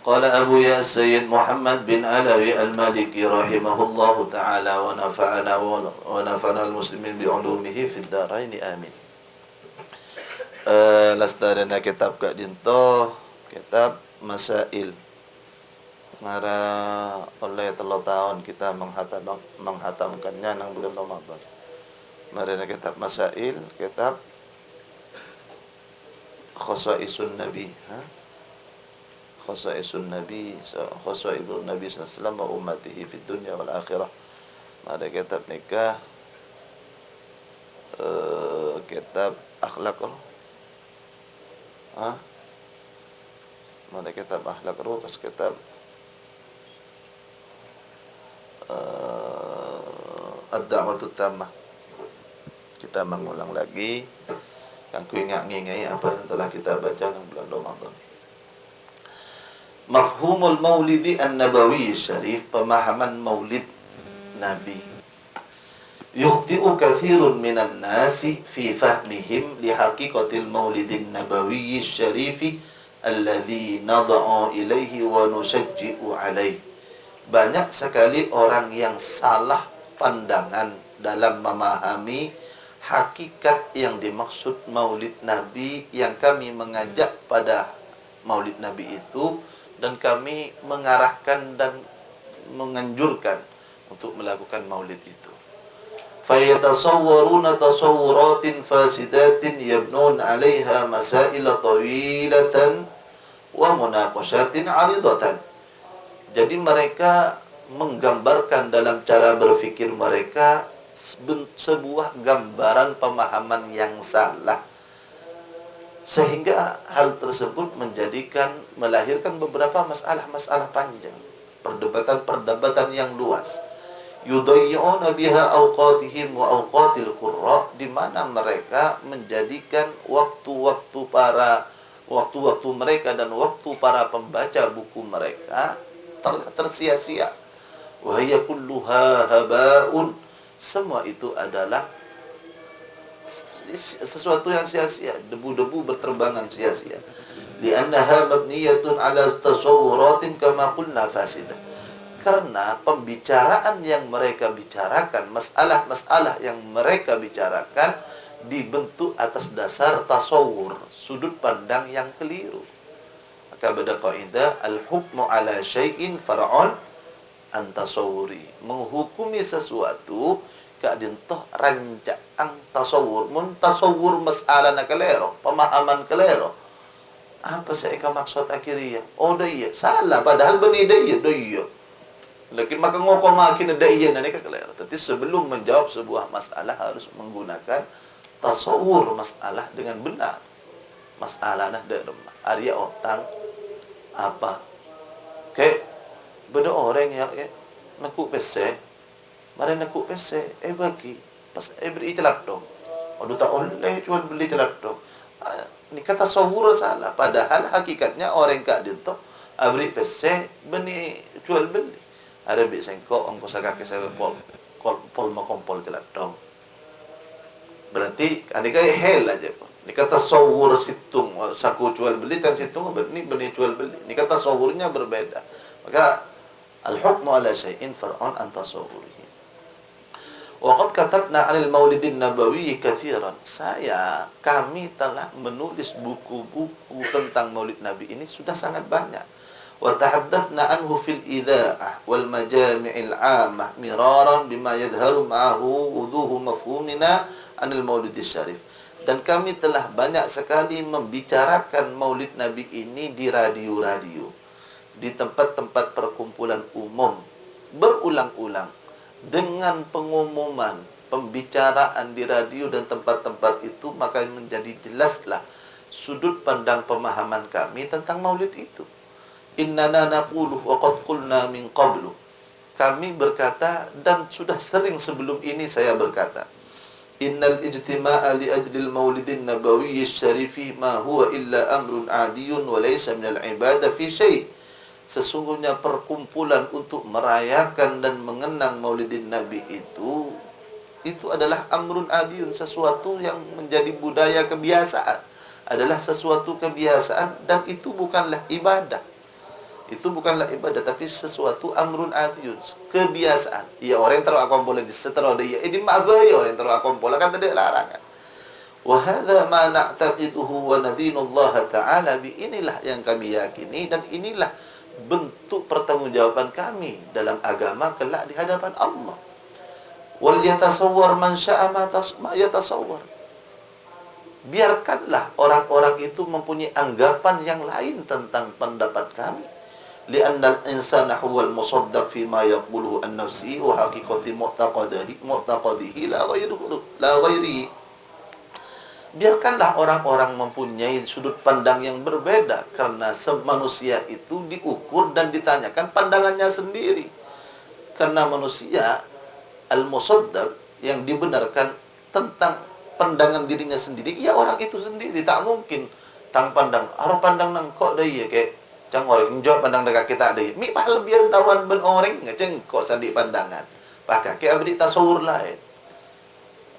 Qala Abu Ya Sayyid Muhammad bin Alawi Al-Maliki rahimahullahu ta'ala wa nafa'ana al-muslimin bi'ulumihi fid daraini amin. Lastarana kitab kak dinto kitab Masail ngara oleh 3 tahun kita menghatamkannya nang bulan Ramadan. Marina kitab Masail, kitab Khosaisun Nabi, Khosaisun Nabi, Khosaisun Nabi sallallahu alaihi wasallam wa ummatihi fid dunya wal akhirah. Ada kitab nikah, kitab akhlak mana kitab akhlak terus kitab ad-da'watut tammah. Kita mengulang lagi yang kuingat-ngingai apa yang telah kita baca dalam bulan Ramadan. Mafhumul maulidi an-nabawi syarif, pemahaman maulid Nabi. Yukhti'u kathirun minan nasi fi fahmihim li haqiqatil maulidin nabawi syarifi alladhi nad'u ilaihi wa nushajji'u alaihi. Banyak sekali orang yang salah pandangan dalam memahami hakikat yang dimaksud maulid Nabi, yang kami mengajak pada maulid Nabi itu, dan kami mengarahkan dan menganjurkan untuk melakukan maulid itu. Fayatasawwaruna tasawwuratin fasidatin yabnun 'alaiha masaila tawilatan wa munaqashatin 'aridatan. Jadi mereka menggambarkan dalam cara berfikir mereka sebuah gambaran pemahaman yang salah, sehingga hal tersebut melahirkan beberapa masalah-masalah panjang, perdebatan yang luas. Yudayyi'una biha awqatihim wa awqatil qurra, di mana mereka menjadikan waktu-waktu mereka dan waktu para pembaca buku mereka tersia-sia. Wa hiya kulluha haba'un, semua itu adalah sesuatu yang sia-sia, debu-debu berterbangan sia-sia. Li'annaha mabniyatun 'ala tasawwuratin kama qulna fasidah. Karena pembicaraan yang mereka bicarakan, masalah-masalah yang mereka bicarakan dibentuk atas dasar tasawur, sudut pandang yang keliru. Maka pada kaidah al-hukmu 'ala syai'in far'un an tasawuri, menghukumi sesuatu kak dintoh rancang tasawur, mun tasawur masalah na kalero, pemahaman kalero. Apa saya maksud akhirnya? Oh iya, salah padahal bani iya, iya. Lakin maka ngoko makin ada iya na ka kalero. Tapi sebelum menjawab sebuah masalah harus menggunakan tasawur masalah dengan benar. Masalah na derma, Arya otang apa? Kayak beda orang yang naku PC, mari naku PC, bagi pas beri celak dong. Aduh tak oleh cuma beli celak dong. Ini kata sawur salah. Padahal hakikatnya orang kak dinto beri PC beni jual beli. Ada bisa engkau sakake saya pol makompol celak dong. Berarti ini kayak hell aja. Ini kata sawur situng saku jual beli dan situng ini beni jual beli. Ini kata sawurnya berbeda. Maka al-hukmu 'ala syai'in far'un an tasawwurihi. Wa qad katabna 'anil maulidin nabawi katsiran. Kami telah menulis buku-buku tentang maulid Nabi ini sudah sangat banyak. Wa tahaddatsna anhu fil idza'ah wal majami'il 'ammah miraran bima yadhharu ma'ahu wuduhu mafhumina 'anil maulidis syarif. Dan kami telah banyak sekali membicarakan maulid Nabi ini di radio-radio, di tempat-tempat perkumpulan umum, berulang-ulang dengan pengumuman, pembicaraan di radio dan tempat-tempat itu, maka menjadi jelaslah sudut pandang pemahaman kami tentang maulid itu. Innana naqulu wa qad qulna min qablu. Kami berkata dan sudah sering sebelum ini saya berkata, innal ijtima'a li ajlil maulidin nabawiyyi syarifi ma huwa illa amrun 'adiyun wa laysa minal ibadah fi syai'. Sesungguhnya perkumpulan untuk merayakan dan mengenang maulidin Nabi itu adalah amrun adiyun, sesuatu yang menjadi budaya kebiasaan, adalah sesuatu kebiasaan dan itu bukanlah ibadah. Itu bukanlah ibadah, tapi sesuatu amrun adiyun, kebiasaan. Ya orang yang taruh akompola di setara dia, ini ma'baya orang yang taruh akompola kan tidak larangan. Wa hadza ma na'taqiduhu wa nadinullah ta'ala bi, inilah yang kami yakini dan inilah bentuk pertanggungjawaban kami dalam agama kelak di hadapan Allah. Wal yatasawwar man sya'a ma yatasawwar. Biarkanlah orang-orang itu mempunyai anggapan yang lain tentang pendapat kami. Li'anna al-insana huwal musaddaq fi ma yaquluhu an nafsihi wa haqiqati mu'taqadihi la ghairihi. Biarkanlah orang-orang mempunyai sudut pandang yang berbeda, karena manusia itu diukur dan ditanyakan pandangannya sendiri. Karena manusia al-musaddaq yang dibenarkan tentang pandangan dirinya sendiri, ya orang itu sendiri. Tak mungkin tang pandang arah pandang nang kok dah ya kayak cang orang jawab pandang dekat kita dah mi pah lebih tawan ben orang ngaceng kok sandi pandangan pakai kayak abdi tasawur lain.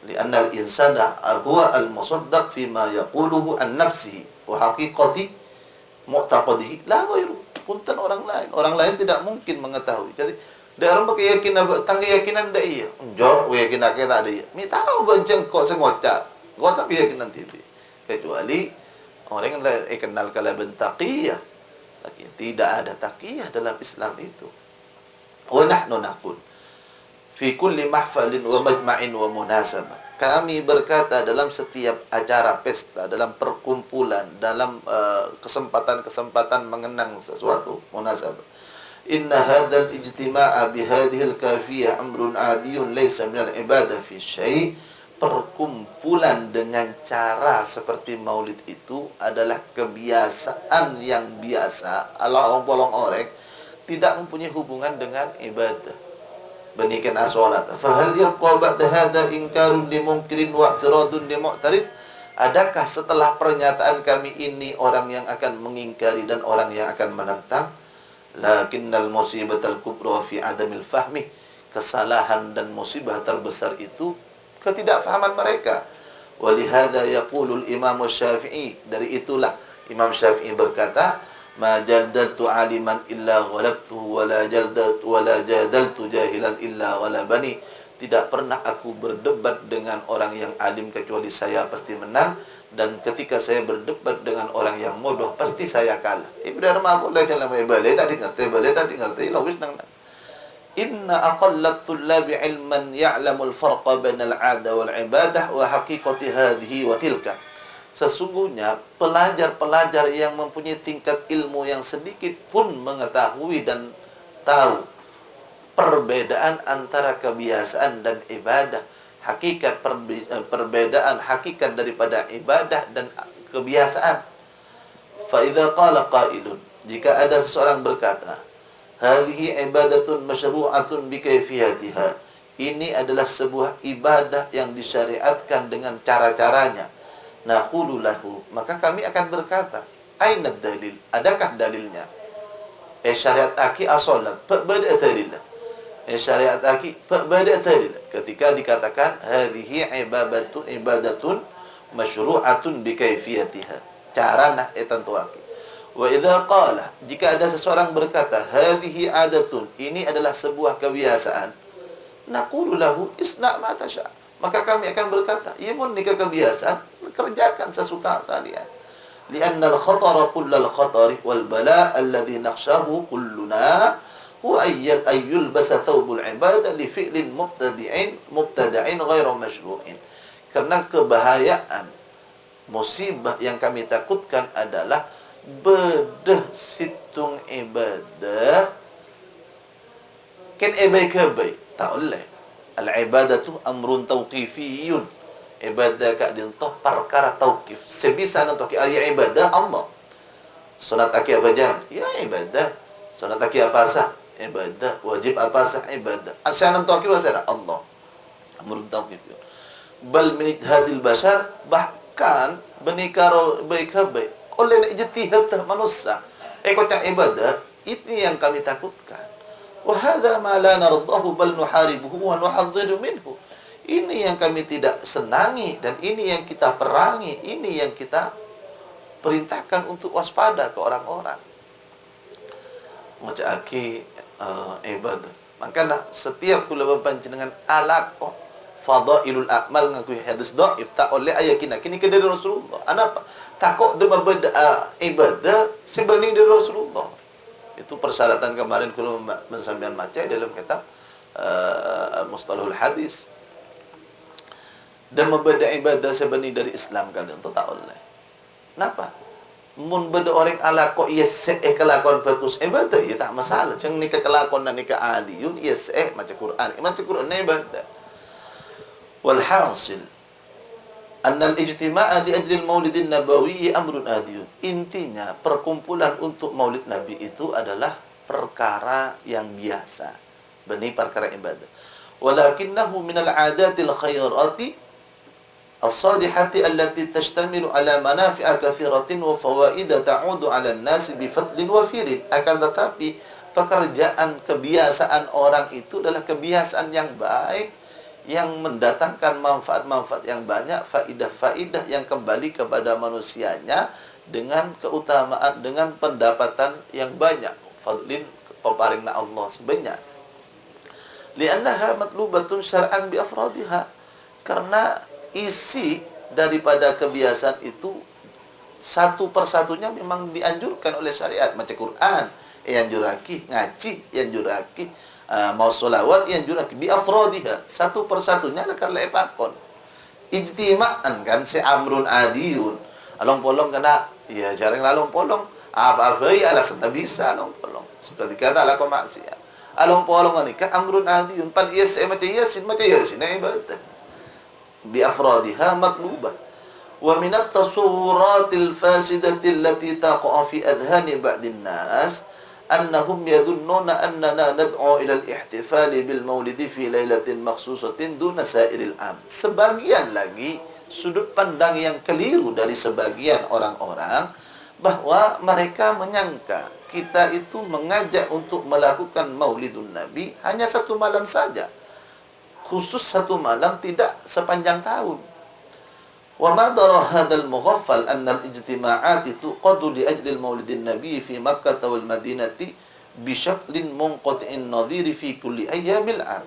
Li anna al-insana huwa al-musaddaq fi ma yaquluhu an nafsihi wa haqiqati mu'taqadihi la ghairu. Punten orang lain tidak mungkin mengetahui. Jadi dalam keyakinan keyakinan dah iya enjok keyakinan kita ada iya mi tahu benceng kok sengocak kok tak keyakinan TV, kecuali orang yang kenal kala bentaqiyah. Tidak ada taqiyah dalam Islam itu. Wa nahnu naqul fi kulli mahfalin wa majma'in wa munasabah. Kami berkata dalam setiap acara pesta, dalam perkumpulan, dalam kesempatan-kesempatan mengenang sesuatu munasabah. Inna hadzal ijtima'a bi hadhil kafiyah amrun adiyun laysa minal ibadah fi syai'. Perkumpulan dengan cara seperti maulid itu adalah kebiasaan yang biasa ala orang tidak mempunyai hubungan dengan ibadah. Banikan as-salat. Fa hal yabqa ba'da hadha inkarun li munkirin wa i'tiradun li mu'tarid? Adakah setelah pernyataan kami ini orang yang akan mengingkari dan orang yang akan menentang? Lakinnal musibatal kubra fi adamil fahmi. Kesalahan dan musibah terbesar itu ketidakfahaman mereka. Walihada yaqulul Imam Syafi'i, dari itulah Imam Syafi'i berkata, ma jaldaltu aliman illa ghalabtuhu wa la jadaltu jahilan illa ghalabani. Tidak pernah aku berdebat dengan orang yang alim kecuali saya pasti menang, dan ketika saya berdebat dengan orang yang bodoh pasti saya kalah. Ibu darah mabuk lah jalan balai tadi ngerti lawis nang. Inna aqallat tullabi ilman ya'lamul farqa bainal 'ada wal 'ibadah wa haqiqati hadhihi wa tilka. Sesungguhnya pelajar-pelajar yang mempunyai tingkat ilmu yang sedikit pun mengetahui dan tahu perbedaan antara kebiasaan dan ibadah, hakikat perbedaan hakikat daripada ibadah dan kebiasaan. Fa idza qala qailun, jika ada seseorang berkata, hadhihi ibadatun masyru'atun bi kaifiyatiha, ini adalah sebuah ibadah yang disyariatkan dengan cara-caranya. Naqulu lahu, maka kami akan berkata, aina dalil? Adakah dalilnya? Syariat aki as-salat, bada dalillah. Syariat aki bada dalillah. Ketika dikatakan hadhihi ibadatun masyru'atun bi kaifiyatiha, cara nah tentu aki. Wa idza qala, jika ada seseorang berkata hadhihi adatun, ini adalah sebuah kebiasaan, naqulu lahu isna' ma tasha', maka kami akan berkata, ya mun nikah kebiasaan, kerjakan sesuka kalian. Li'anna al-khatara kullal khatari wal bala alladhi nakhshahu kulluna huwa ayyul basa thawbul ibadah li fi'lin mubtada'in ghairu masyru'in. Karena kebahayaan musibah yang kami takutkan adalah bedah situng ibadah kan ibadah tak boleh. Al-ibadatu amrun tauqifiyun. Ibadah kak dintoh perkara tauqif. Sebisa nanti ayat ibadah Allah. Sunat aki apa jangan? Ya ibadah. Sunat aki apa sah? Ibadah. Wajib apa sah? Ibadah. Asyanan tauqif wasara Allah. Amrun tauqifiyun. Bal min ijtihadil bashar, bahkan benikaro baik baik oleh ijtihad manusia. Kocak ibadah ini yang kami takutkan. Wa hadza ma la nardahu bal nuharibuhu wa nuhadhdhiru minhu. Ini yang kami tidak senangi dan ini yang kita perangi, ini yang kita perintahkan untuk waspada ke orang-orang. ngecaki ibadah. Makanya setiap kula panjenengan alaqah fadailul a'mal ngakui hadis dhaif tak oleh ayakina kini ke dari Rasulullah. Anapa? Takut dia berbeda ibadah sebanding dari Rasulullah. Itu persyaratan kemarin kula mensambian baca dalam kitab Mustalahul Hadis. Dan membeda ibadah sebanding dari Islam kan itu tak oleh. Kenapa? Mun beda orang ala ko yes kelakon bagus ibadah ya tak masalah. Ceng nikah kelakon dan nikah adiyun yes macam Quran. Macam Quran ibadah. Walhasil anna al-ijtima'a li ajli al-maulid an-nabawi amrun adiyun. Intinya perkumpulan untuk maulid Nabi itu adalah perkara yang biasa. Benih perkara ibadah. Walakinnahu min al-'adatil khairati as-salihati allati tashtamilu ala manafi'a katsiratin wa fawaida ta'udu 'ala an-nasi bi fadlin wa firin. Akan tetapi pekerjaan kebiasaan orang itu adalah kebiasaan yang baik yang mendatangkan manfaat-manfaat yang banyak, faidah-faidah yang kembali kepada manusianya dengan keutamaan, dengan pendapatan yang banyak. Fadlin peparingna Allah sebanyak. Li'annaha matlubatun syar'an bi afradiha. Karena isi daripada kebiasaan itu satu persatunya memang dianjurkan oleh syariat. Macam Quran yang juraki, ngaji yang juraki, mau solawat yang juraki bi afradiha, satu persatunya lah karena epakon ijtima'an kan si amrun adiyun along polong kena ya jarang lalong polong apa-apa ya ala senta bisa along polong seperti kata ala ko maksiat along polong ni ka amrun adiyun pal yes macam yasin ibadah bi afradiha matlubah wa min at-tasawwuratil fasidati allati taqa fi adhani ba'din nas annahum yadhunnuna annana nad'u ila al-ihtifal bil maulid fi lailatin makhsusatin duna sairil am. Sebagian lagi sudut pandang yang keliru dari sebagian orang-orang bahwa mereka menyangka kita itu mengajak untuk melakukan maulidun nabi hanya satu malam saja. Khusus satu malam, tidak sepanjang tahun. Wa ma dara hadzal mughaffal anna al-ijtima'at tuqadu li ajli al-maulid an-nabi fi Makkah wal Madinati bi syaklin munqati'in nadhir fi kulli ayyamil 'am.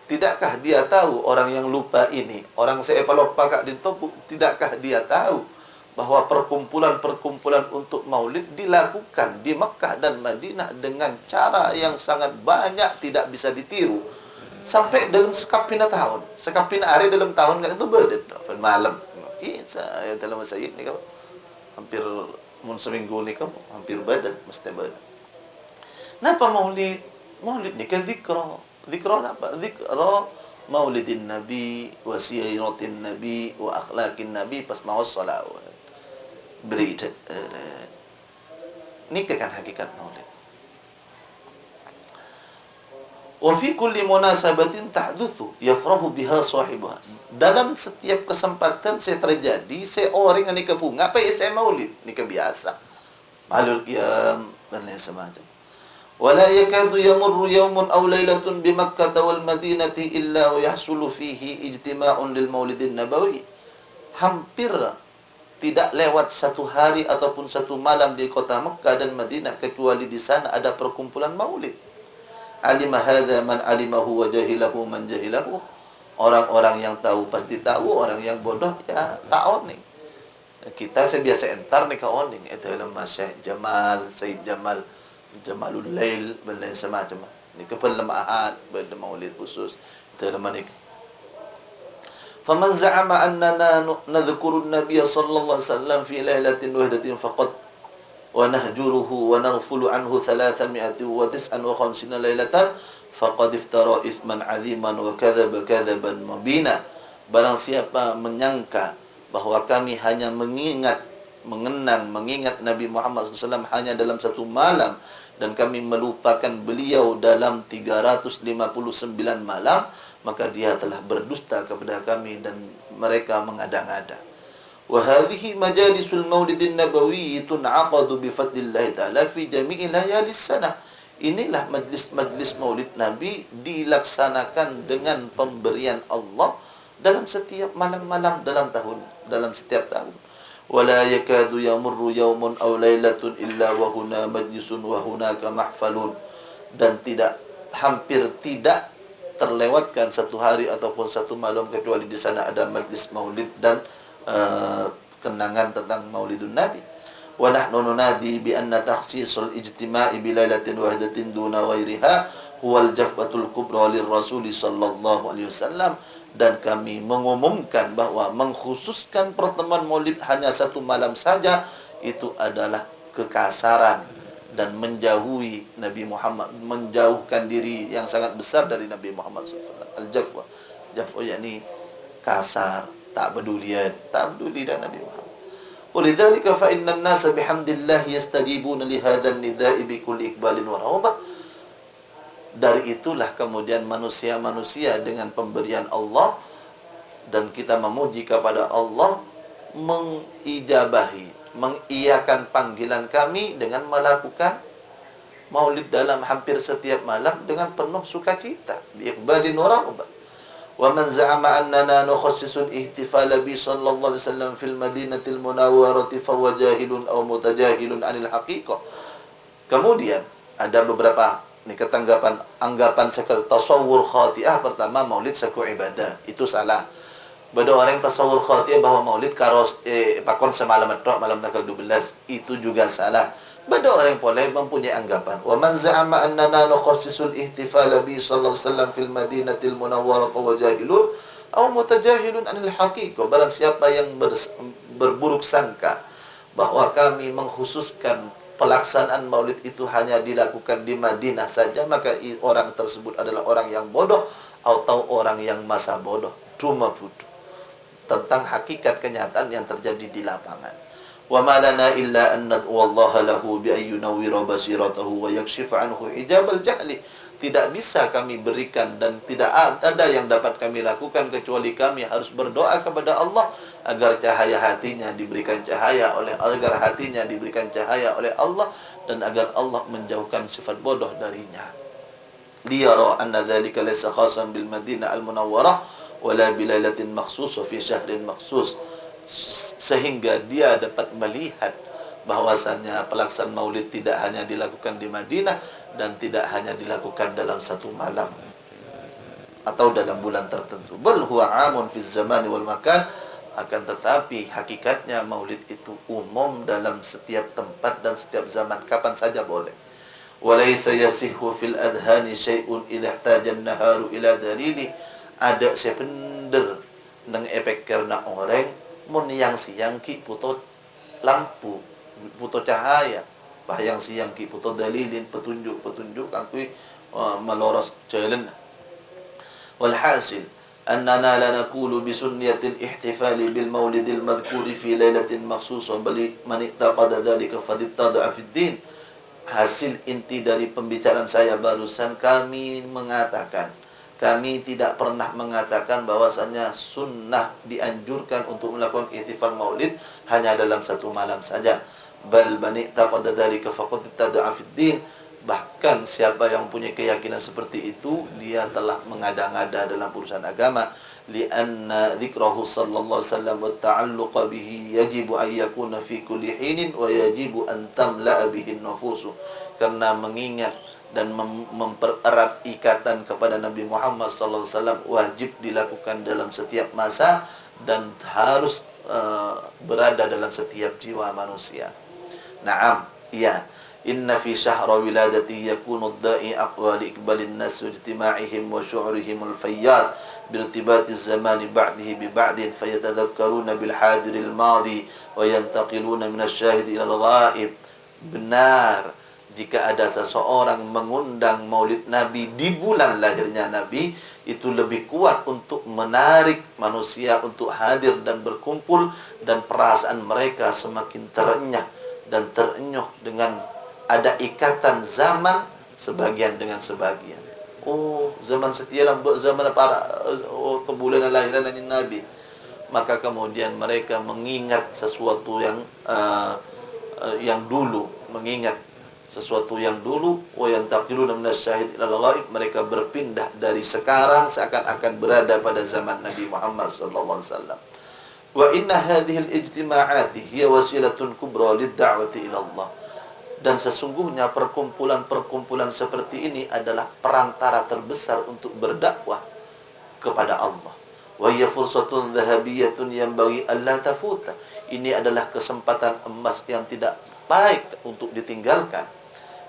Tidakkah dia tahu orang yang lupa ini, orang saya lupa kak ditopuk, tidakkah dia tahu bahwa perkumpulan-perkumpulan untuk maulid dilakukan di Makkah dan Madinah dengan cara yang sangat banyak tidak bisa ditiru. Sampai dalam sekapina tahun, sekapina hari dalam tahun kan itu beda malam. Saya dalam masa ini kau hampir seminggu ni kau hampir badan mesti badan. Napa maulid? Maulid ni kan zikra. Zikra apa? Zikra maulidin nabi wa siratin nabi wa akhlaqin nabi pas mau salawat. Berita ni kan hakikat maulid. Wa fi kulli munasabatin tahdutsu yafrahu biha sahibuha. Dalam setiap kesempatan saya terjadi seorang yang nikah bunga apa saya maulid nikah biasa. Malul qiyam dan lain semacam. Wala yakadu yamurru yawmun aw lailatun bi Makkah wal Madinati illa yahsulu fihi ijtima'un lil maulidin nabawi. Hampir tidak lewat satu hari ataupun satu malam di kota Makkah dan Madinah kecuali di sana ada perkumpulan maulid. Alima hadza man alimahu wa jahilahu man jahilahu. Orang-orang yang tahu pasti tahu, orang yang bodoh ya tak oning. Kita sebiasa entar nih ke oning. Itu nama Syekh Jamal, Said Jamal, Jamalul Lail, dan lain semacam. Ini keperlemahan, pada maulid khusus. Itu nama ni. Faman za'ama annana nadhkuru an-nabiy sallallahu alaihi wasallam fi lailatin wahdatin faqad wa nahjuruhu wa naghfulu anhu 359 lailatan faqad iftara ithman 'aziman wa kadzaba kadzaban mubina. Barang siapa menyangka bahwa kami hanya mengingat Nabi Muhammad SAW hanya dalam satu malam dan kami melupakan beliau dalam 359 malam, maka dia telah berdusta kepada kami dan mereka mengada-ngada. Wa hadhihi majalisul maulidin nabawi tun'aqadu bi fadlillah ta'ala fi jami'i layalis sanah. Inilah majlis-majlis maulid Nabi dilaksanakan dengan pemberian Allah dalam setiap malam-malam dalam setiap tahun. ولا يكاد يمر يوم أو ليلة إلا وهنا مجلس وهناك محفل. Dan hampir tidak terlewatkan satu hari ataupun satu malam kecuali di sana ada majlis maulid dan kenangan tentang Maulidun Nabi. Wa nahnu nunadi bi anna takhsisul ijtima'i bi lailatin wahidatin duna ghairiha huwal jafwatul kubra lir rasul sallallahu alaihi wasallam. Dan kami mengumumkan bahwa mengkhususkan pertemuan Maulid hanya satu malam saja itu adalah kekasaran dan menjauhi Nabi Muhammad, menjauhkan diri yang sangat besar dari Nabi Muhammad SAW. Al-jafwa, jafwa yakni kasar, tak peduli dengan Nabi Muhammad. Walidzalika fa innan nasa bihamdillah yastajibuna li hadzal nidai bi kulli iqbalin wa raghbah. Dari itulah kemudian manusia-manusia dengan pemberian Allah dan kita memuji kepada Allah mengijabahi, mengiyakan panggilan kami dengan melakukan maulid dalam hampir setiap malam dengan penuh sukacita. Biiqbalin wa raghbah. Wa man za'ama annana nukhassisul ihtifala bi sallallahu alaihi wasallam fil madinatil munawwarati fa huwa jahilun aw mutajahilun 'anil haqiqah. Kemudian ada beberapa anggapan sekal tasawur khati'ah. Pertama, maulid saku ibadah, itu salah. Bada orang yang tasawur khati'ah bahwa maulid karos pakon semalam tok malam tanggal 12, itu juga salah. Bada orang boleh mempunyai anggapan wa man za'ama annana nukhassisul ihtifala bi sallallahu alaihi wasallam fil madinatil munawwarah fa huwa jahilun aw mutajahilun 'anil haqiqah. Barang siapa yang berburuk sangka bahwa kami mengkhususkan pelaksanaan maulid itu hanya dilakukan di Madinah saja, maka orang tersebut adalah orang yang bodoh atau orang yang masa bodoh, cuma bodoh tentang hakikat kenyataan yang terjadi di lapangan. Wa ma lana illa an nad'u Allah lahu bi ayyunawwira basiratahu wa yakshifa anhu hijabal jahli. Tidak bisa kami berikan dan tidak ada yang dapat kami lakukan kecuali kami harus berdoa kepada Allah agar cahaya hatinya diberikan cahaya oleh Allah dan agar Allah menjauhkan sifat bodoh darinya. Liyara anna dzalika laysa khasan bil Madinah al Munawwarah wala bi lailatin makhsusah fi syahrin makhsus, sehingga dia dapat melihat bahwasanya pelaksanaan maulid tidak hanya dilakukan di Madinah dan tidak hanya dilakukan dalam satu malam atau dalam bulan tertentu. Bal huwa amun fi zamani wal makan, akan tetapi hakikatnya maulid itu umum dalam setiap tempat dan setiap zaman, kapan saja boleh. Walaysa yasihhu fil adhani syai'un idza ihtaja an-naharu ila dalili. Ada sepender nang efek karena orang mun yang siang ki puto lampu, puto cahaya, yang siang ki puto dalilin, petunjuk angkui meloros jalan. Walhasil annana la naqulu bi sunniyatil ihtifali bil maulidil madhkuri fi lailatin makhsusah bal man ittaqada dzalika fadibtada'a fid din. Hasil inti dari pembicaraan saya barusan, kami tidak pernah mengatakan bahwasanya sunnah dianjurkan untuk melakukan ihtifal maulid hanya dalam satu malam saja. Bal man ittaqada dzalika faqad ibtada'a fid din. Bahkan siapa yang punya keyakinan seperti itu, dia telah mengada-ngada dalam urusan agama. Lianna dzikrahu sallallahu alaihi wasallam wa ta'alluqa bihi yajibu an yakuna fi kulli hinin wa yajibu an tamla'a bihi an-nufus. Karena mengingat dan mempererat ikatan kepada Nabi Muhammad sallallahu alaihi wasallam wajib dilakukan dalam setiap masa dan harus berada dalam setiap jiwa manusia. Naam, iya. Inna fi syahra wiladati yakunu ad-da'i aqwa li iqbalin nas wa ijtima'ihim wa syu'urihim al-fayyad birtibati az-zamani ba'dihi bi ba'din fayatadhakkaruna bil hadiril madi wa yantaqiluna min asy-syahid ila al-ghaib. Benar, jika ada seseorang mengundang maulid Nabi di bulan lahirnya Nabi, itu lebih kuat untuk menarik manusia untuk hadir dan berkumpul, dan perasaan mereka semakin terenyah dan terenyuh dengan ada ikatan zaman sebagian dengan sebagian. Oh, zaman setia zaman para bulan lahiran Nabi. Maka kemudian mereka mengingat sesuatu yang dulu, mengingat sesuatu yang dulu, wa yantaqiluna minasyahid ilal ghaib, mereka berpindah dari sekarang seakan-akan berada pada zaman Nabi Muhammad sallallahu alaihi wasallam. Wa inna hadhihi al-ijtima'ati hiya wasilatun kubra lid-da'wati ila Allah. Dan sesungguhnya perkumpulan-perkumpulan seperti ini adalah perantara terbesar untuk berdakwah kepada Allah. Wa hiya fursatun dhahabiyyatun yanbaghi alla tafuta. Ini adalah kesempatan emas yang tidak baik untuk ditinggalkan.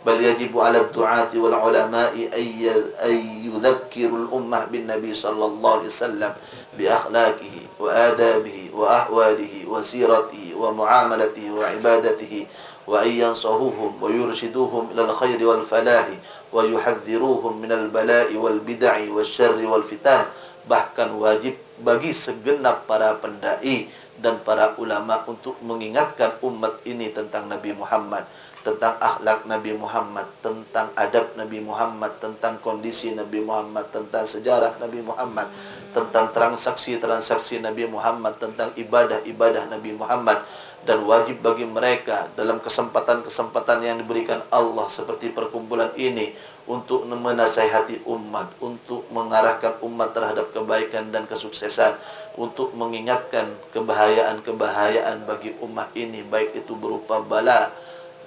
Bal yajibu 'ala ad-du'ati wal 'ulama'i ay yudhakkirul ummah bin nabi sallallahu alaihi wasallam bi akhlaqihi wa adabihi wa ahwalihi wa siratihi wa muamalatihi wa ibadatihi wa ay yansahuhum wa yurshiduhum ila al-khairi wal falahi wa yuhadhdhiruhum min al-bala'i wal bid'i wasyarri wal fitan. Bahkan wajib bagi segenap para pendai dan para ulama untuk mengingatkan umat ini tentang Nabi Muhammad, tentang akhlak Nabi Muhammad, tentang adab Nabi Muhammad, tentang kondisi Nabi Muhammad, tentang sejarah Nabi Muhammad, tentang transaksi-transaksi Nabi Muhammad, tentang ibadah-ibadah Nabi Muhammad. Dan wajib bagi mereka dalam kesempatan-kesempatan yang diberikan Allah seperti perkumpulan ini untuk menasihati umat, untuk mengarahkan umat terhadap kebaikan dan kesuksesan, untuk mengingatkan kebahayaan-kebahayaan bagi umat ini, baik itu berupa bala,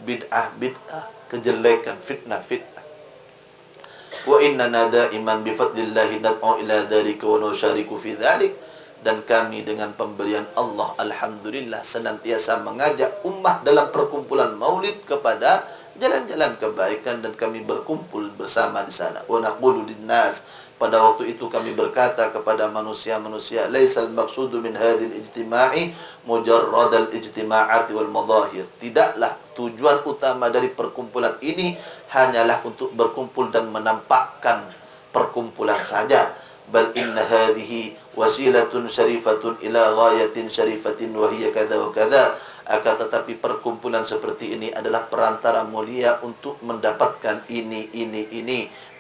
bid'ah, kejelekan, fitnah. Wa innana da'iman bi fadlillahi nad'u ila dzalika wa nusyariku fi dzalik. Dan kami dengan pemberian Allah, alhamdulillah, senantiasa mengajak ummah dalam perkumpulan maulid kepada jalan-jalan kebaikan, dan kami berkumpul bersama di sana. Wa naqulu linnas, pada waktu itu kami berkata kepada manusia-manusia, laisal maqsudu min hadhil ijtima'i mujarradal ijtima'ati wal madahir. Tidaklah tujuan utama dari perkumpulan ini hanyalah untuk berkumpul dan menampakkan perkumpulan saja. Bal inna hadhihi wasilatun syarifatun ila ghayatin syarifatin wa hiya kadza wa kadza. Akan tetapi perkumpulan seperti ini adalah perantara mulia untuk mendapatkan ini,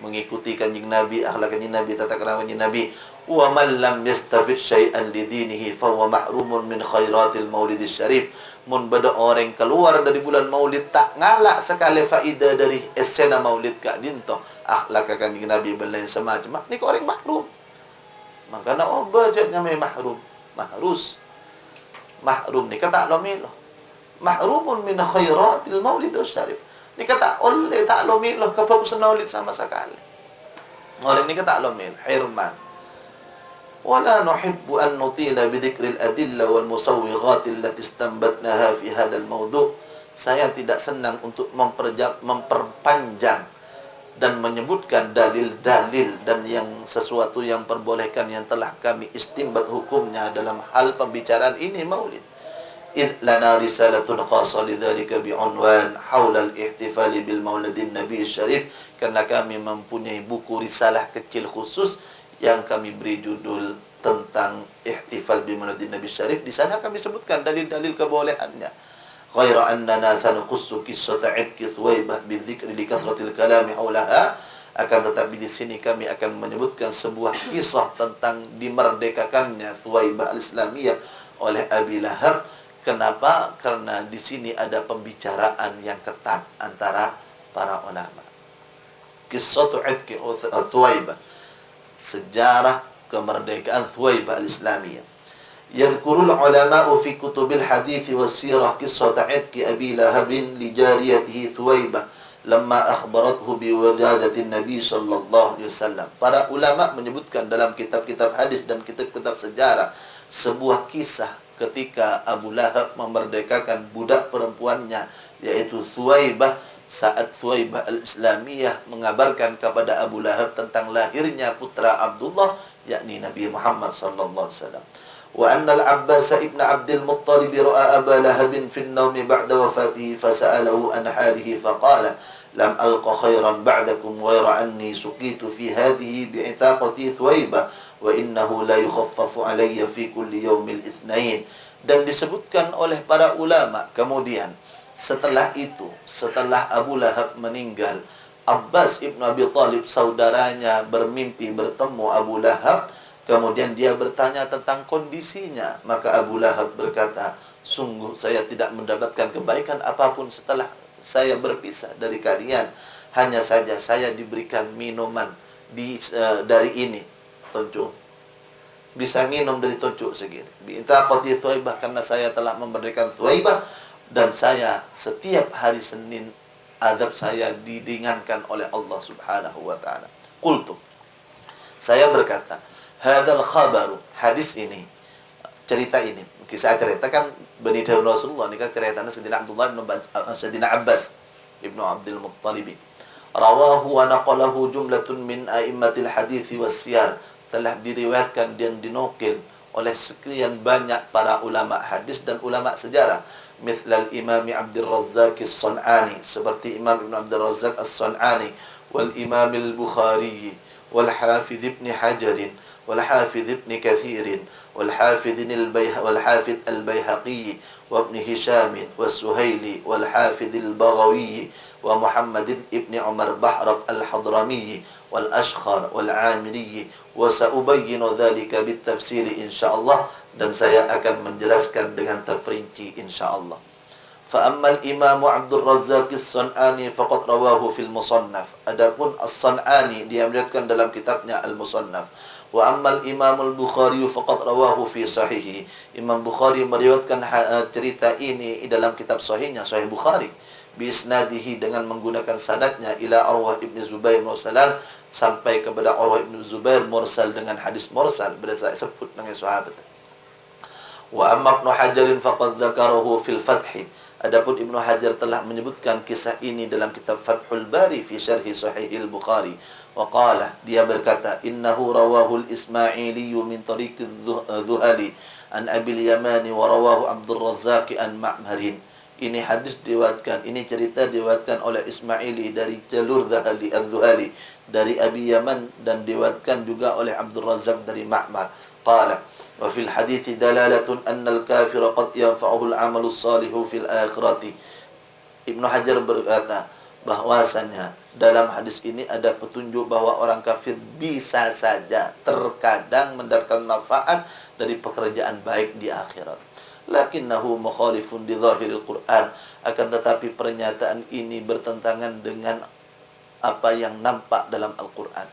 mengikuti kanjeng Nabi, akhlak kanjeng Nabi, tata krama kanjeng Nabi. Wa man lam yastafid syai'an li dinihi fa huwa mahrumun min khairatil maulidis syarif. Mun bada orang keluar dari bulan maulid tak ngalak sekali faida dari esena maulid kak dinto akhlak kanjeng Nabi belain semacam ni ko orang mahrum. Maka na obajatnya may mahrum, mahrum ni kata lomilo, mahrumun min khairatil maulid syarif. Ni kata oleh tak lomilo kapag maulid sama sekali. Orang ni kata lomil hirman. Wala nuhibbu an nutila bi dzikril adilla wal musawwighat allati istanbatnaha fi hadzal mawdu'. Saya tidak senang untuk memperpanjang dan menyebutkan dalil-dalil dan yang sesuatu yang perbolehkan yang telah kami istimbat hukumnya dalam hal pembicaraan ini maulid. Idh lana risalatun khassa lidzalika bi'unwan haula al-ihtifal bil maulidin nabi syarif. Karena kami mempunyai buku risalah kecil khusus yang kami beri judul tentang ihtifal bil maulidin nabi syarif. Di sana kami sebutkan dalil-dalil kebolehannya. Ghaira annana sanqussu qissata 'idki Thuwaibah bidzikri li kathratil kalami haulaha. Akan tetapi di sini kami akan menyebutkan sebuah kisah tentang dimerdekakannya Thuwaibah al-Islamiyah oleh Abi Lahab. Kenapa? Karena di sini ada pembicaraan yang ketat antara para ulama. Qissatu 'idki Thuwaibah, sejarah kemerdekaan Thuwaibah al-Islamiyah. Yadhkurul ulama'u fi kutubil hadits was sirah qissata 'idki Abi Lahab li jariyatihi Thuwaibah lamma akhbarathu bi wiladatin Nabi sallallahu alaihi wasallam. Para ulama menyebutkan dalam kitab-kitab hadis dan kitab-kitab sejarah sebuah kisah ketika Abu Lahab memerdekakan budak perempuannya yaitu Thuwaibah, saat Thuwaibah al-Islamiyah mengabarkan kepada Abu Lahab tentang lahirnya putra Abdullah yakni Nabi Muhammad sallallahu alaihi wasallam. وأن العباس ابن عبد المطلب رأى أبا لهب في النوم بعد وفاته فسأله عن حاله فقال لم ألق خيرا بعدكم غير أني سقيت في هذه بعتاقة ثويبة وإنه لا يخفف علي في كل يوم الاثنين. Dan disebutkan oleh para ulama kemudian setelah itu, setelah Abu Lahab meninggal, Abbas ibn Abi Thalib saudaranya bermimpi bertemu Abu Lahab. Kemudian dia bertanya tentang kondisinya. Maka Abu Lahab berkata, sungguh saya tidak mendapatkan kebaikan apapun setelah saya berpisah dari kalian. Hanya saja saya diberikan minuman dari ini. Tonjong. bisa minum dari tuncuk segini. Bi'taqati Thuwaibah, karena saya telah memberikan Thuwaibah, dan saya setiap hari Senin azab saya didingankan oleh Allah Subhanahu wa taala. Qultu, saya berkata, hadzal khabaru, hadis ini, cerita ini, kisah cerita kan Bani Dawud Rasulullah, ini kan ceritanya Sayyidina Abdullah bin Sayyidina Abbas ibnu Abdul Muttalib. Rawahu wa naqalahu jumlatun min a'immatil hadits was siyar, telah diriwayatkan dan dinukil oleh sekian banyak para ulama hadis dan ulama sejarah. Mithlal Imam Abdul Razzaq As-Sun'ani, seperti Imam Ibn Abdul Razzaq As-Sun'ani, wal Imam Al-Bukhari, wal Hafidh Ibn Hajar, wal Hafidh Ibn Kathir, wal Hafidh Al-Baihaqi, wa Ibn Hisham, was Suhaili, wal Hafidh Al-Baghawi, wa Muhammad ibn Umar Bahraf Al-Hadrami, wal Ashkhar, wal Amiri, wa sa'ubayyinu dhalika bitafsir insyaallah, dan saya akan menjelaskan dengan terperinci insyaallah. Fa ammal Imam Abdul Razzaq As-Sun'ani faqad rawahu fil Musannaf. Adapun As-Sun'ani dia meriwayatkan dalam kitabnya Al-Musannaf. Wa ammal Imam Al-Bukhari faqad rawahu fi sahihi. Imam Bukhari meriwayatkan cerita ini dalam kitab sahihnya, Sahih Bukhari, bi isnadihi, dengan menggunakan sanadnya ila Urwah ibn Zubair mursalan, sampai kepada Urwah ibn Zubair mursal dengan hadis mursal, berdasar sebut dengan sahabat. Wa amma Ibnu Hajar faqad dzakarahu fil Fath. Adapun Ibnu Hajar telah menyebutkan kisah ini dalam kitab Fathul Bari fi syarhi Sahih Al-Bukhari. Wa qala, dia berkata, innahu rawahu al-Ismaili min tariq az-Zuhali an Abi al-Yamani wa rawahu Abdul Razzaq an Ma'marin. Ini hadis diriwayatkan, ini cerita diriwayatkan oleh Ismaili dari jalur Zuhali az-Zuhali dari Abi Yaman, dan diriwayatkan juga oleh Abdul Razzaq dari Ma'mar. Qala, wa fil hadithi dalalatun anna al-kafira qad yanfa'uhu al-'amalu as-salihu fil akhirati. Ibnu Hajar berkata bahwasanya dalam hadis ini ada petunjuk bahwa orang kafir bisa saja terkadang mendapatkan manfaat dari pekerjaan baik di akhirat. Lakinnahu mukhalifun li zahiril Qur'an, akan tetapi pernyataan ini bertentangan dengan apa yang nampak dalam Al-Qur'an.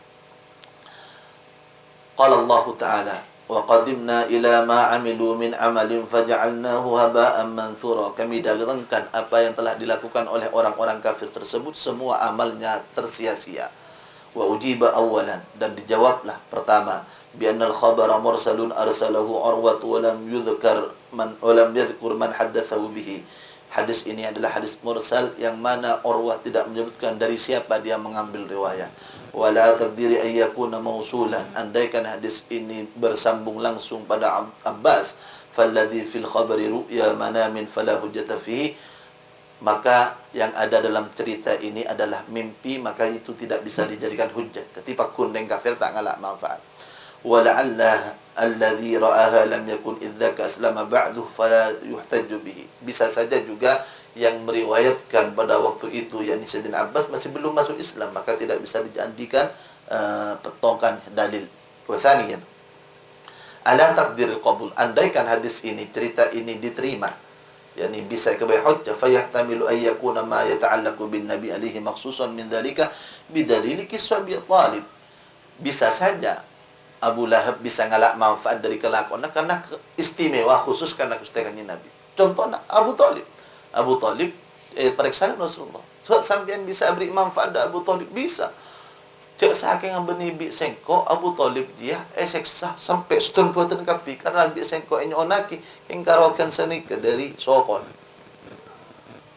Qala Allah Ta'ala, wa qadimna ila ma 'amilu min 'amalin faj'alnahu haba'an manthura. Kami datangkan apa yang telah dilakukan oleh orang-orang kafir tersebut, semua amalnya tersia-sia. Wa ujiba awalan, dan dijawablah pertama, bi annal khabara mursalun arsalahu Urwah wa lam yudhkar man haddatsahu bihi. Hadis ini adalah hadis mursal yang mana Urwah tidak menyebutkan dari siapa dia mengambil riwayat. Wala taqdiri ay yakuna mausulan, andaikan hadis ini bersambung langsung pada Abbas, falladhi fil khabari ru'ya manamin fala hujjata fihi, maka yang ada dalam cerita ini adalah mimpi, maka itu tidak bisa dijadikan hujjah. Ketipa kun dengan kafir tak ngalak manfaat. Wala'alla alladhi ra'aha lam yakun idzaka aslama ba'du fala yuhtajju bihi. Bisa saja juga yang meriwayatkan pada waktu itu, yakni Sayyidina Abbas, masih belum masuk Islam, maka tidak bisa dijadikan petokan dalil. Wa thaniyan, ala taqdir qabul, andaikan hadis ini, cerita ini diterima, yakni bisa sebagai hujjah, fayahtamilu ay yakuna ma yata'allaqu bin nabi alaihi makhsusan min dzalika bidalil kisah Abi Thalib. Bisa saja Abu Lahab bisa ngalak manfaat dari kelakuan karena istimewa khusus karena kesetekannya Nabi. Contohnya Abu Talib. Abu Talib periksaan Rasulullah. Sebab sampean bisa beri manfaat dari Abu Talib, bisa. Cek saking ambeni bi sengko Abu Talib dia seksa sampai setun buatan kapi karena bi sengko enyo onaki yang karawakan senika dari sokon.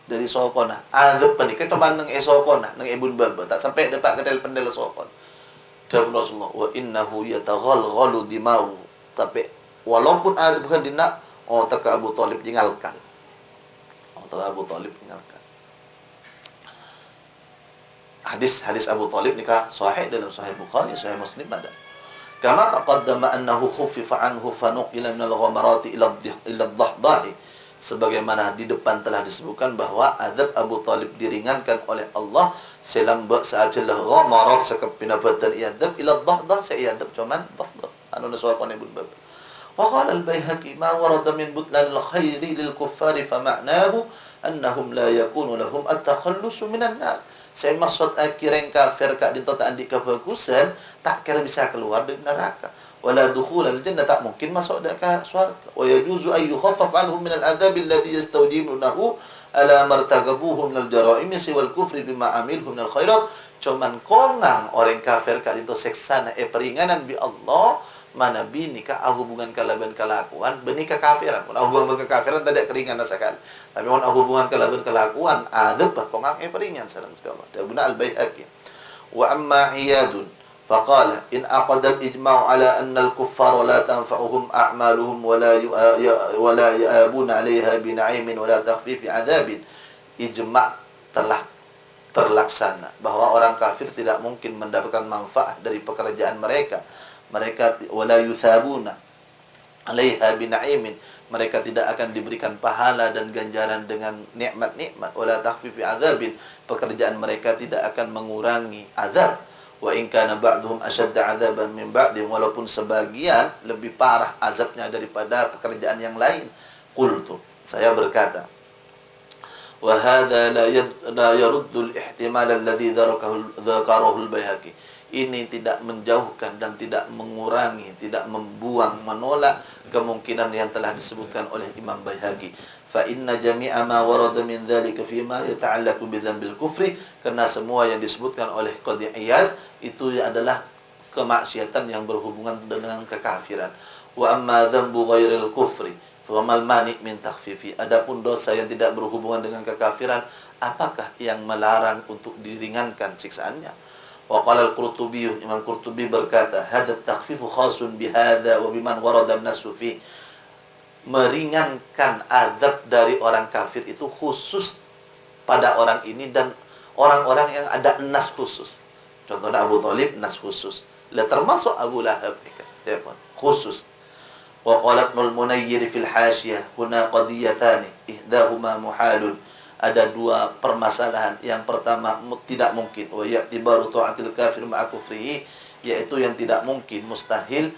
Dari sokon. Adep panik kita maneng sokon nang ibun baba tak sampai dapat kedel pendel sokon. Dan Rasulullah, wa innahu yataghalghalu dimau. Tapi walaupun ada bukan dina, tak Abu Talib tinggalkan. Tak Abu Talib tinggalkan. Hadis Abu Talib nikah sahih dalam Sahih Bukhari, Sahih Muslim ada. Kama taqaddama annahu khuffifa anhu fa nuqila min al-ghamarati ila ad-dahdahi. Sebagaimana di depan telah disebutkan bahwa azab Abu Talib diringankan oleh Allah selamba saajalah ghamarat sekepinabatan iadab ila dhahdah seiadab cuman dhahdah anu naswaqan ibn bab. Wa qala al-Baihaqi ma warada min butlan al-khairi lil kuffari fa ma'nahu annahum la yakunu lahum at-takhallus minan nar. Saya maksud akhirnya kafir kak ditotaan di kebagusan tak kira bisa keluar dari neraka. wala dukhulal jannah, tak mungkin masuk ke syurga. Wa yajuzu ay yukhaffaf anhum min al-'adzab alladhi yastawjibunahu ala martakabuhu min al-jara'im wal kufri bima amilhu min al-khairat. Cuman konang orang kafir kali itu seksana peringanan bi Allah mana bini ka hubungan kalaban kelakuan beni kekafiran. Mun hubungan kekafiran tidak keringan sekali. Tapi mun hubungan kalaban kelakuan adab kongang peringan salam Allah. Dabuna al-Baihaqi. Wa amma iyadun faqala in aqada al-ijma' ala anna al-kuffara la tanfa'uhum a'maluhum wa la ya'abuna 'alayha bi na'imin wa la takhfifi 'adzabin. Ijma' telah terlaksana bahwa orang kafir tidak mungkin mendapatkan manfaat dari pekerjaan mereka. Mereka wala yusabuna 'alaiha bi na'imin. Mereka tidak akan diberikan pahala dan ganjaran dengan nikmat-nikmat. Wala takhfifi 'adzabin. Pekerjaan mereka tidak akan mengurangi azab. Wa in kana ba'dhum ashadda 'adzaban min ba'din, walaupun sebagian lebih parah azabnya daripada pekerjaan yang lain. Qultu, saya berkata, wa hadza la yaruddu al-ihtimal alladhi dzakarahu al-Baihaqi. Ini tidak menjauhkan dan tidak mengurangi, tidak membuang, menolak kemungkinan yang telah disebutkan oleh Imam Baihaqi. Fa inna jami'a ma warada min dzalika fi ma yata'allaqu bi dzambil kufri, karena semua yang disebutkan oleh Qadhi Iyad itu adalah kemaksiatan yang berhubungan dengan kekafiran. Wa amma dzambu ghairil kufri fa mal mani' min takhfifi. Adapun dosa yang tidak berhubungan dengan kekafiran, apakah yang melarang untuk diringankan siksaannya? Wa qala al-Qurtubi, Imam Qurtubi berkata, hadha at-takhfifu khasun bi hadha wa biman warada an-nasu fi. Meringankan azab dari orang kafir itu khusus pada orang ini dan orang-orang yang ada nas khusus. Contohnya Abu Thalib nas khusus. Lah termasuk Abu Lahab khusus. Wa qala Ibnul Munayyir fil Hasyiyah huna qadiyatan ihdahuma muhalun. Ada dua permasalahan. Yang pertama tidak mungkin, wa ya'tibaru ta'atil kafir ma'a kufrihi, yaitu yang tidak mungkin, mustahil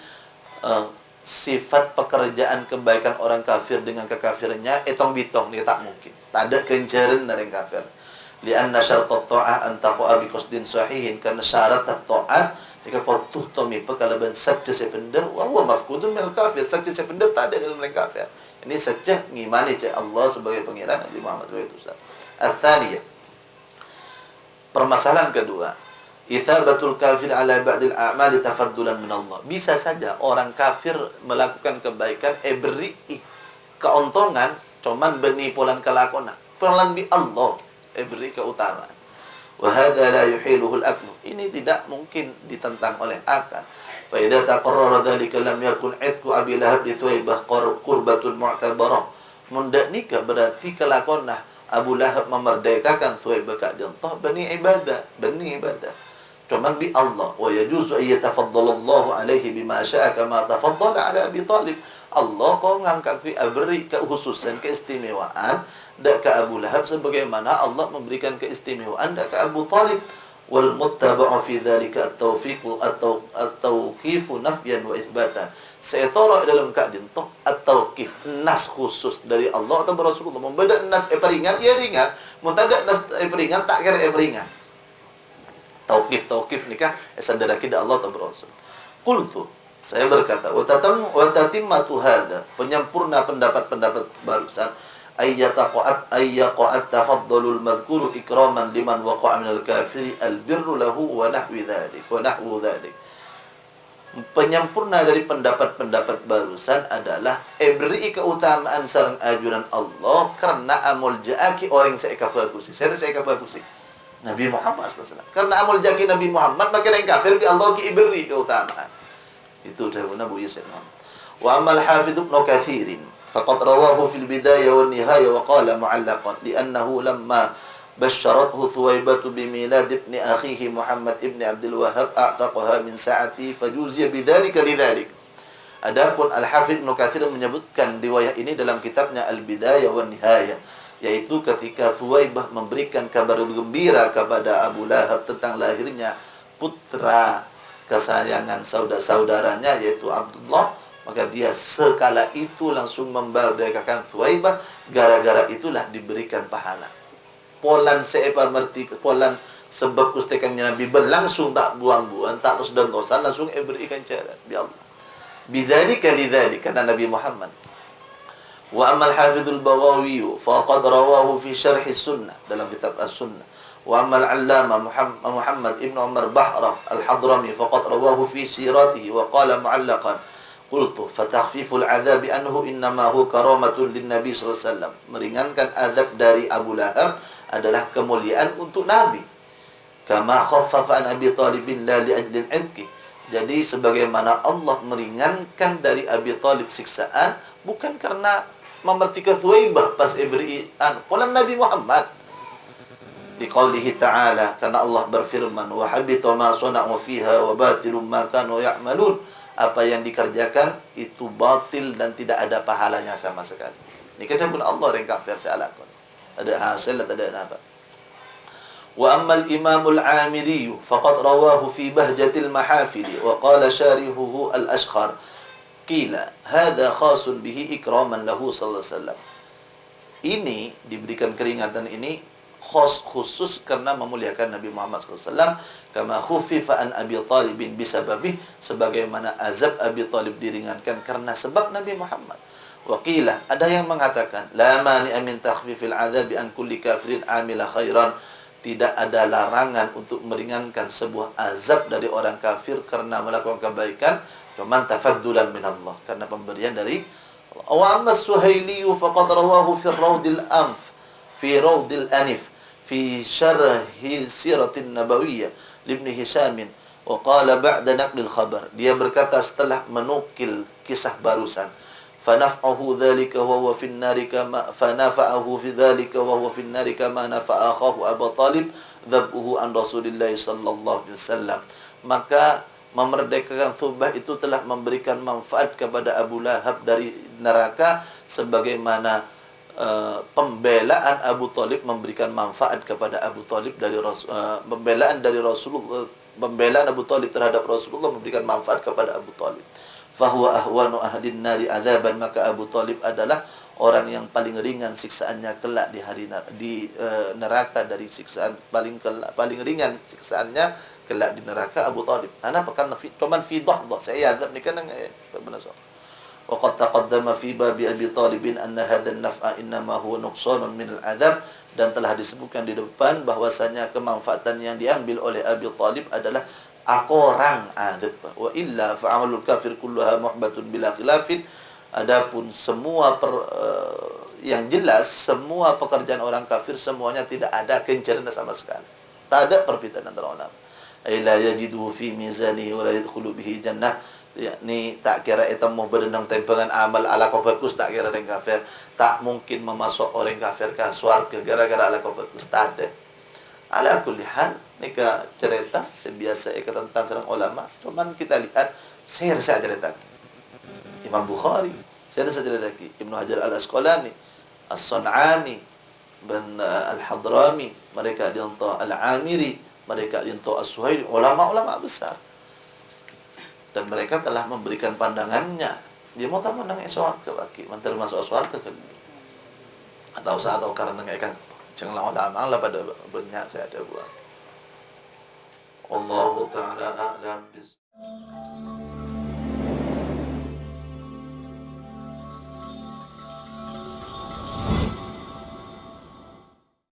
sifat pekerjaan kebaikan orang kafir dengan kekafirannya etong bitong, dia tak mungkin. Tak ada kencaran dari kafir. Lianna syaratat ta'ah an taqa'a bi qasdin sahihin, karena syarat ta'at jika kau tuh tomi pekalaban saja sepender wa huwa mafqudun minal kafir, saja sepender tak ada dalam orang kafir. Ini saja ngimani Allah sebagai pangeran, Nabi Muhammad sebagai utusan. Ats-tsaniyah, permasalahan kedua, ithabatul kafir ala ba'dil a'mali tafaddulan min Allah. Bisa saja orang kafir melakukan kebaikan beri keuntungan cuman beni polan kelakona polan bi Allah beri keutamaan. Wa hadza la yuhiluhu al-aql. Ini tidak mungkin ditentang oleh akal. Fa idza taqarrara dzalika lam yakun 'itqu Abi Lahab li Thuwaibah qurbatun mu'tabarah. Mundak nikah berarti kelakonah Abu Lahab memerdekakan Thuwaibah ka jantah bani ibadah. Cuman bi Allah. Wa yajuzu ay yatafaddalallahu alaihi bima syaa kama tafaddala ala Abi Thalib. Allah kau ngangkat beri kekhususan, keistimewaan dak ke Abu Lahab sebagaimana Allah memberikan keistimewaan dak ke Abu Thalib. Wal muttaba'u fi dzalika at-tawfiqu at-tawqifu nafyan wa itsbatan. Saya taruh dalam keadaan at-tawqif, nas khusus dari Allah atau Rasulullah. Membeda nas peringan, ya ringan. Muntadak nas peringan, tak kira peringan. Tauqif nikah sadara kita Allah atau Rasul. Qultu, saya berkata, wa tatimmatu hadza, penyempurna pendapat-pendapat barusan, ayyaqa'at tafaddalul madhkuru ikraman liman waqa'a minal kafiri albirru lahu wa nahwu dzalik. Penyempurna dari pendapat-pendapat barusan adalah beri keutamaan sareng ajuran Allah karena amul ja'aki orang seeka bagusi. Saya seeka bagusi Nabi Muhammad SAW. Karena amul ja'aki Nabi Muhammad maka yang kafir di Allah ki beri keutamaan. Itu dari Nabi Yusuf. Wa amal Hafidz Ibnu Katsir faqad rawahu fil bidayah wan nihayah wa qala mu'allaqan li'annahu lamma basyarathu Thuwaibah bimilad ibni akhihi Muhammad ibni Abdul Wahhab a'taqaha min sa'ati fajuziya bidzalika lidzalik. Adapun Al-Hafidz Ibnu Katsir menyebutkan riwayat ini dalam kitabnya Al-Bidayah wan Nihayah, yaitu ketika Thuwaibah memberikan kabar gembira kepada Abu Lahab tentang lahirnya putra kesayangan saudara-saudaranya yaitu Abdullah, maka dia sekala itu langsung memerdekakan Thuwaibah. Gara-gara itulah diberikan pahala. Polan sepa merti polan sebab kustekannya Nabi berlangsung tak buang-buang, tak terus dan dosa langsung berikan cara bi Allah. Bidzalika lidzalika, kata Nabi Muhammad. Wa amal hafizul Baghawi faqad rawahu fi syarh sunnah, dalam kitab as-sunnah. Wa amal allama Muhammad ibn Umar Bahram al-Hadrami faqad rawahu fi siratihi wa qala mu'allaqan qultu fatakhfiful adzabi anhu innama hu karamatun lin nabi sallallahu alaihi wasallam. Meringankan azab dari Abu Lahab adalah kemuliaan untuk Nabi. Kama khaffafa an Abi Thalib la li ajli al-'idki. Jadi sebagaimana Allah meringankan dari Abi Thalib siksaan bukan karena memertika Thuwaibah pas ibri'an qala Nabi Muhammad di qaulihi ta'ala, karena Allah berfirman wa habita ma sana'u fiha wa batilun ma kanu ya'malun, apa yang dikerjakan itu batil dan tidak ada pahalanya sama sekali. Ini kata pun Allah yang kafir salakun, ada hasil tak ada apa. Wa ammal imamul amiri faqad rawahu fi bahjatil mahafil wa qala syarihuhu al-ashkhar qila hadha khasun bihi ikraman lahu sallallahu alaihi wasallam. Ini diberikan keringatan ini khusus karena memuliakan Nabi Muhammad sallallahu alaihi wasallam, kama khuffifa an Abi Thalib bisababih, sebagaimana azab Abi Thalib diringankan karena sebab Nabi Muhammad. Wa qila, ada yang mengatakan la mani'a min takhfifil adzabi an kulli kafirin amila khairan, tidak ada larangan untuk meringankan sebuah azab dari orang kafir karena melakukan kebaikan, cuman tafaddulan min Allah, karena pemberian dari Allah. Wa amma Suhaili faqad rawahu fi Rawdil Anf fi Rawdil Anif fi syarhi siratin nabawiyyah Ibn Hisham wa qala ba'da naqlil khabar, dia berkata setelah menukil kisah barusan, fanaf'ahu dzalika wa huwa fin nari kama fanafa'ahu fi dzalika wa huwa fin nari kama nafa'a akhahu Abu Talib dhabhu an Rasulillah sallallahu alaihi wasallam. Maka memerdekakan Thubah itu telah memberikan manfaat kepada Abu Lahab dari neraka, sebagaimana pembelaan Abu Talib memberikan manfaat kepada Abu Talib dari pembelaan dari Rasulullah, pembelaan Abu Talib terhadap Rasulullah memberikan manfaat kepada Abu Talib. Fahuwa ahwanu ahlin nari adzaban, maka Abu Talib adalah orang yang paling ringan siksaannya kelak di neraka dari siksaan paling ringan siksaannya kelak di neraka Abu Talib. Ana pekan cuman fi dhahdha saya azab ni kan benar. Wa qad taqaddama fi babi Abi Talib anna hadha an-naf'a inma huwa nuqsanun min al-'adzab, dan telah disebutkan di depan bahwasanya kemanfaatan yang diambil oleh Abi Talib adalah akorang azab. Wa illa fa'amalul kafir kulluha muhbatun bila khilafin. Adapun semua yang jelas semua pekerjaan orang kafir semuanya tidak ada kencerna sama sekali. Tak ada perbedaan antara ulama. La yajidu fi mizanihi wa la yadkhulu bihi jannah. Yakni tak kira itu mau berenang tempangan amal ala kau bagus, tak kira orang kafir tak mungkin memasuk orang kafir ke surga gara-gara ala kau bagus, tak ada. Ala kulli hal nika cerita sebiasa tentang seorang ulama, cuman kita lihat saya cerita Imam Bukhari, saya cerita Ibnu Hajar al-Asqalani, As-Sun'ani, dan Al-Hadrami, mereka dianto Al-Amiri, mereka dianto As-Suhaili, ulama-ulama besar. Dan mereka telah memberikan pandangannya. Dia mau tahu pandang esok ke baki, mantar masuk esok ke atau saat atau karena ikan jangan lama lah pada banyak saya ada buat. Allah Taala a'lam bis